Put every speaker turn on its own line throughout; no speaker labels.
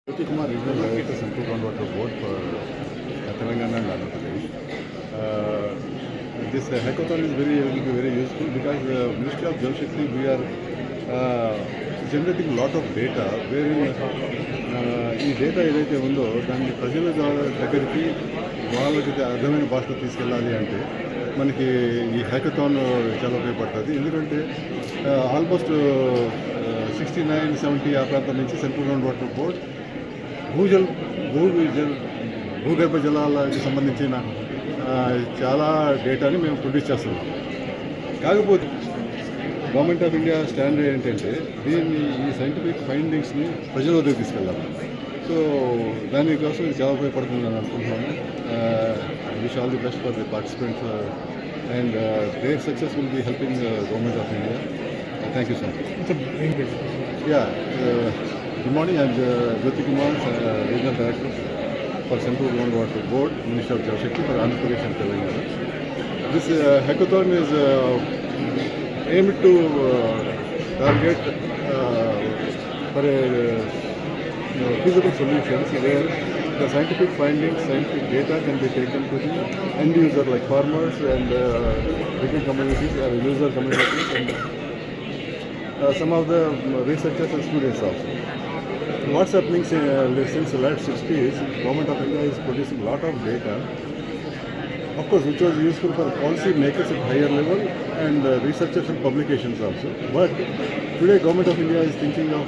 Jyoti Kumar, Regional Director, Central Groundwater Board for Telangana and Andhra Pradesh. This hackathon is will be very useful because Ministry of Jal Shakti, we are generating a lot of data wherein ఈ data ఏదైతే ఉందో దాన్ని ప్రజల దగ్గరికి వాళ్ళకి అర్థమైన భాషలో తీసుకెళ్ళాలి అంటే మనకి ఈ హ్యాకథాన్ చాలా ఉపయోగపడుతుంది. ఎందుకంటే ఆల్మోస్ట్ 69-70 ఆ ప్రాంతం నుంచి సెంట్రల్ గ్రౌండ్ వాటర్ బోర్డ్ భూగర్భ జలాలకు సంబంధించిన చాలా డేటాని మేము ప్రొడ్యూస్ చేస్తున్నాం. కాకపోతే గవర్నమెంట్ ఆఫ్ ఇండియా స్టాండర్డ్ ఏంటంటే ఈ సైంటిఫిక్ ఫైండింగ్స్ని ప్రజల వద్దకు తీసుకెళ్ళాలి. సో దానికోసం ఇది చాలా ఉపయోగపడుతుందని అనుకుంటున్నాను. Wish all the best for the participants and their success will be helping government of India. Thank you so much. Good morning. I'm Jyoti Kumar, Regional Director for Central Groundwater Board, Ministry of Jal Shakti for Andhra Pradesh and Telangana. This hackathon is aimed to target for feasible solutions where the scientific findings, scientific data can be taken to the end user like farmers and different communities or user communities and some of the researchers and students also. What's happening since the late 60s, Government of India is producing a lot of data, of course, which was useful for policy makers at higher level and researchers and publications also. But today, Government of India is thinking of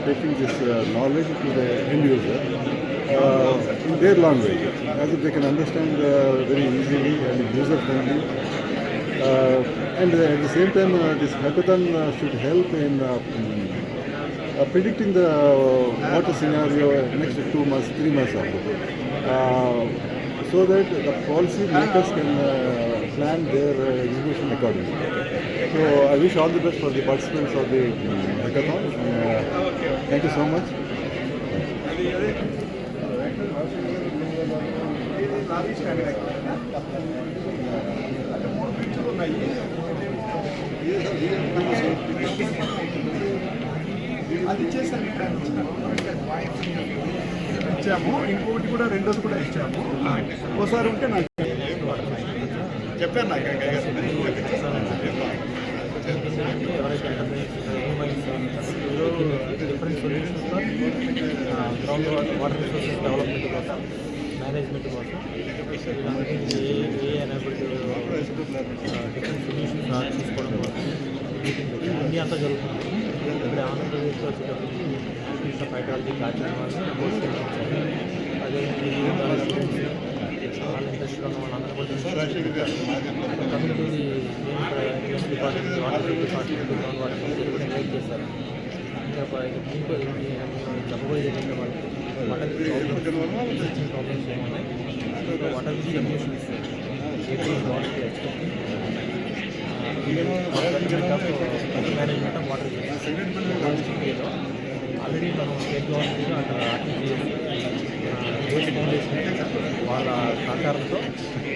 taking this knowledge to the end user in their language, as if they can understand very easily and user-friendly. And at the same time, this hackathon should help in predicting the water scenario next 2 months, 3 months after, so that the policy makers can plan their execution accordingly. So I wish all the best for the participants of the hackathon. Thank you so much.
అది ఇచ్చేసాను, ఇచ్చాము. ఇంకొకటి కూడా రెండోది కూడా ఇచ్చాము. ఒకసారి ఉంటే నాకు చెప్పాను. నాకు
different solutions ground water resources development కోసం, మేనేజ్మెంట్ కోసం డిఫరెంట్ సొల్యూషన్స్ తీసుకోవడం కోసం అన్నీ అంతా జరుగుతుంది. ఇప్పుడు ఆంధ్రప్రదేశ్లో వచ్చేటప్పటికి ఇన్స్టిట్యూట్ ఆఫ్ హైడ్రాలజీ కాకినాడ వాళ్ళని కోర్సు అదే స్టూడెంట్స్ వాళ్ళ ఇంట్రెస్ట్ ఉన్న వాళ్ళందరూ కూడా community department water department ground water కూడా ఇన్వైట్ చేశారు. ఇంకా చెప్పబోయేది ఏంటంటే వాళ్ళకి వాటర్ ప్రాబ్లమ్స్ ఏమున్నాయి, water solutions water management of water యూనివర్సిటీలో ఆల్రెడీ మనం స్టేట్ గవర్నమెంట్ అక్కడ వేస్ట్ ఫౌండేషన్ వాళ్ళ సహకారంతో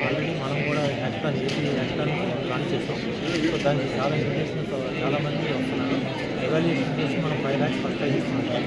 ఆల్రెడీ మనం కూడా యాక్టాన్ ఏపీ యాక్టాన్ని లాంచ్ చేస్తాం. సో దానికి చాలా ఇన్ఫర్మేషన్ చాలామంది వస్తున్నారు. ఎవాల్యుయేషన్ చేసి మనం 5 lakhs ఫస్ట్ టైం ఇస్తున్నాం.